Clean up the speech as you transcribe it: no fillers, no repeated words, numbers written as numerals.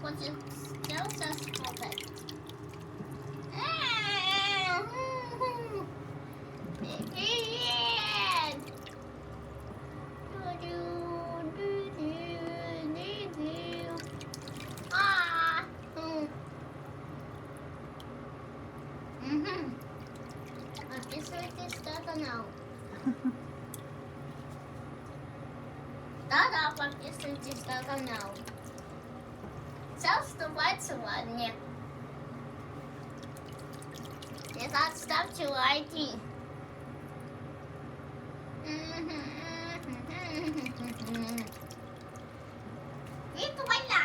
still says perfect. Ah. Faktiskt döda nu. Да-да, подписывайтесь на канал. Все, вступайте в ладне. Не забудьте ставьте лайки. Itu banyak.